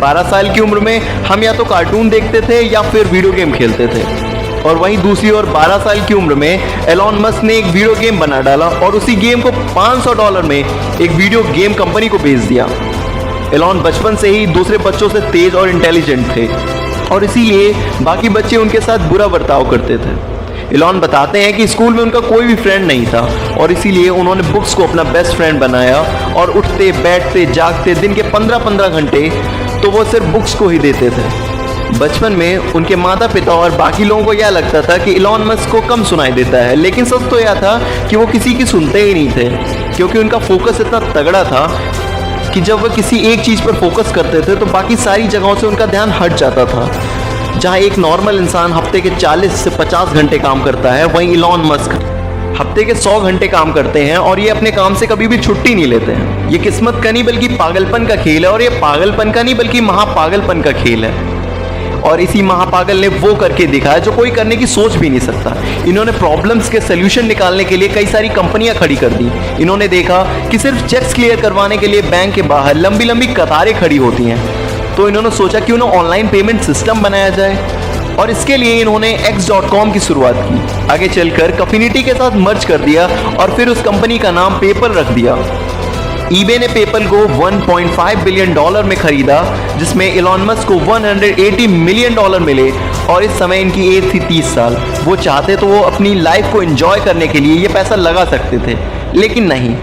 12 साल की उम्र में हम या तो कार्टून देखते थे या फिर वीडियो गेम खेलते थे। और वहीं दूसरी ओर 12 साल की उम्र में एलॉन मस्क ने एक वीडियो गेम बना डाला और उसी गेम को $500 में एक वीडियो गेम कंपनी को बेच दिया। एलॉन बचपन से ही दूसरे बच्चों से तेज और इंटेलिजेंट थे और इसीलिए बाकी बच्चे उनके साथ बुरा बर्ताव करते थे। एलॉन बताते हैं कि स्कूल में उनका कोई भी फ्रेंड नहीं था और इसीलिए उन्होंने बुक्स को अपना बेस्ट फ्रेंड बनाया और उठते बैठते जागते दिन के 15-15 घंटे तो वो सिर्फ बुक्स को ही देते थे। बचपन में उनके माता पिता और बाकी लोगों को यह लगता था कि एलॉन मस्क को कम सुनाई देता है, लेकिन सच तो यह था कि वो किसी की सुनते ही नहीं थे, क्योंकि उनका फोकस इतना तगड़ा था कि जब वो किसी एक चीज़ पर फोकस करते थे तो बाकी सारी जगहों से उनका ध्यान हट जाता था। जहाँ एक नॉर्मल इंसान हफ्ते के 40 से 50 घंटे काम करता है, वहीं एलॉन मस्क हफ्ते के 100 घंटे काम करते हैं और ये अपने काम से कभी भी छुट्टी नहीं लेते हैं। ये किस्मत का नहीं बल्कि पागलपन का खेल है और ये पागलपन का नहीं बल्कि महापागलपन का खेल है। और इसी महापागल ने वो करके दिखाया जो कोई करने की सोच भी नहीं सकता। इन्होंने प्रॉब्लम्स के सोल्यूशन निकालने के लिए कई सारी कंपनियां खड़ी कर दी। इन्होंने देखा कि सिर्फ चेक्स क्लियर करवाने के लिए बैंक के बाहर लंबी लंबी कतारें खड़ी होती हैं, तो इन्होंने सोचा कि उन्हें ऑनलाइन पेमेंट सिस्टम बनाया जाए और इसके लिए इन्होंने X.com की शुरुआत की। आगे चलकर कफिनिटी के साथ मर्ज कर दिया और फिर उस कंपनी का नाम पेपल रख दिया। ईबे ने पेपल को $1.5 बिलियन में खरीदा, जिसमें एलॉन मस्क को $180 मिलियन मिले और इस समय इनकी एज थी 30 साल। वो चाहते तो वो अपनी लाइफ को एंजॉय करने के लिए ये पैसा लगा सकते थे, लेकिन नहीं,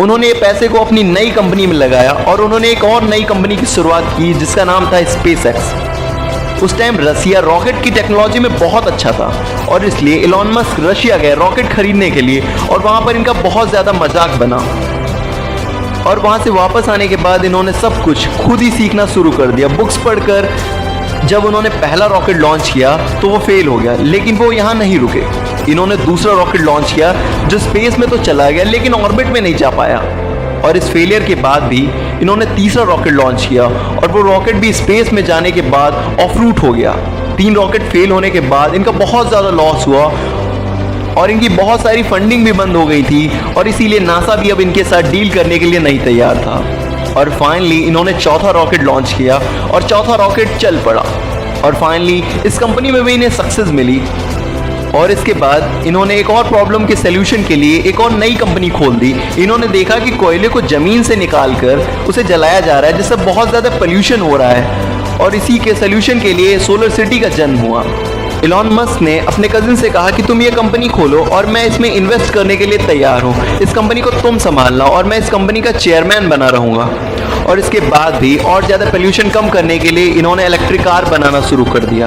उन्होंने ये पैसे को अपनी नई कंपनी में लगाया और उन्होंने एक और नई कंपनी की शुरुआत की जिसका नाम था SpaceX। उस टाइम रसिया रॉकेट की टेक्नोलॉजी में बहुत अच्छा था और इसलिए एलॉन मस्क रशिया गए रॉकेट खरीदने के लिए और वहाँ पर इनका बहुत ज़्यादा मजाक बना और वहाँ से वापस आने के बाद इन्होंने सब कुछ खुद ही सीखना शुरू कर दिया। बुक्स पढ़कर जब उन्होंने पहला रॉकेट लॉन्च किया तो वो फेल हो गया, लेकिन वो यहाँ नहीं रुके। इन्होंने दूसरा रॉकेट लॉन्च किया जो स्पेस में तो चला गया लेकिन ऑर्बिट में नहीं जा पाया और इस फेलियर के बाद भी इन्होंने तीसरा रॉकेट लॉन्च किया और वो रॉकेट भी स्पेस में जाने के बाद ऑफ रूट हो गया। 3 रॉकेट फेल होने के बाद इनका बहुत ज़्यादा लॉस हुआ और इनकी बहुत सारी फंडिंग भी बंद हो गई थी और इसीलिए नासा भी अब इनके साथ डील करने के लिए नहीं तैयार था। और फाइनली इन्होंने चौथा रॉकेट लॉन्च किया और चौथा रॉकेट चल पड़ा और फाइनली इस कंपनी में भी इन्हें सक्सेस मिली। और इसके बाद इन्होंने एक और प्रॉब्लम के सलूशन के लिए एक और नई कंपनी खोल दी। इन्होंने देखा कि कोयले को ज़मीन से निकाल कर उसे जलाया जा रहा है जिससे बहुत ज़्यादा पोल्यूशन हो रहा है और इसी के सलूशन के लिए सोलर सिटी का जन्म हुआ। एलॉन मस्क ने अपने कजिन से कहा कि तुम ये कंपनी खोलो और मैं इसमें इन्वेस्ट करने के लिए तैयार हूँ। इस कंपनी को तुम संभालना और मैं इस कंपनी का चेयरमैन बना रहूँगा। और इसके बाद भी और ज़्यादा पोल्यूशन कम करने के लिए इन्होंने इलेक्ट्रिक कार बनाना शुरू कर दिया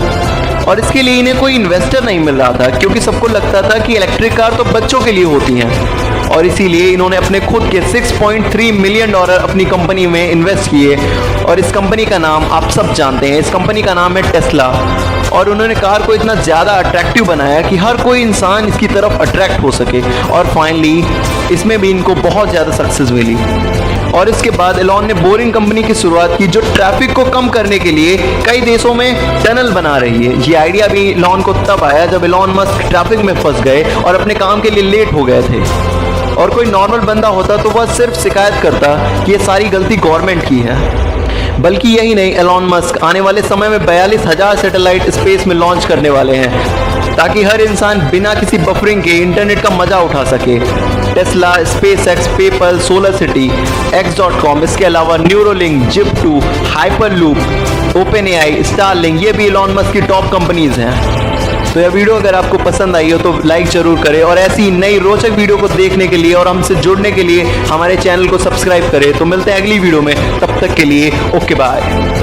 और इसके लिए इन्हें कोई इन्वेस्टर नहीं मिल रहा था क्योंकि सबको लगता था कि इलेक्ट्रिक कार तो बच्चों के लिए होती हैं और इसीलिए इन्होंने अपने खुद के $6.3 मिलियन अपनी कंपनी में इन्वेस्ट किए और इस कंपनी का नाम आप सब जानते हैं। इस कंपनी का नाम है टेस्ला और उन्होंने कार को इतना ज़्यादा अट्रैक्टिव बनाया कि हर कोई इंसान इसकी तरफ अट्रैक्ट हो सके और फाइनली इसमें भी इनको बहुत ज़्यादा सक्सेस मिली। और इसके बाद एलॉन ने बोरिंग कंपनी की शुरुआत की जो ट्रैफिक को कम करने के लिए कई देशों में टनल बना रही है। ये आइडिया भी एलॉन को तब आया जब एलॉन मस्क ट्रैफिक में फंस गए और अपने काम के लिए लेट हो गए थे और कोई नॉर्मल बंदा होता तो वह सिर्फ शिकायत करता कि ये सारी गलती गवर्नमेंट की है। बल्कि यही नहीं, एलॉन मस्क आने वाले समय में 42,000 सैटेलाइट स्पेस में लॉन्च करने वाले हैं ताकि हर इंसान बिना किसी बफरिंग के इंटरनेट का मजा उठा सके। Tesla, SpaceX, PayPal, solar city, X.com, इसके अलावा न्यूरोलिंक, जिप2, हाइपरलूप, ओपनएआई, स्टारलिंक, ये भी एलॉन मस्क की टॉप कंपनीज हैं। तो यह वीडियो अगर आपको पसंद आई हो तो लाइक जरूर करें और ऐसी नई रोचक वीडियो को देखने के लिए और हमसे जुड़ने के लिए हमारे चैनल को सब्सक्राइब करें। तो मिलते हैं अगली वीडियो में, तब तक के लिए ओके बाय।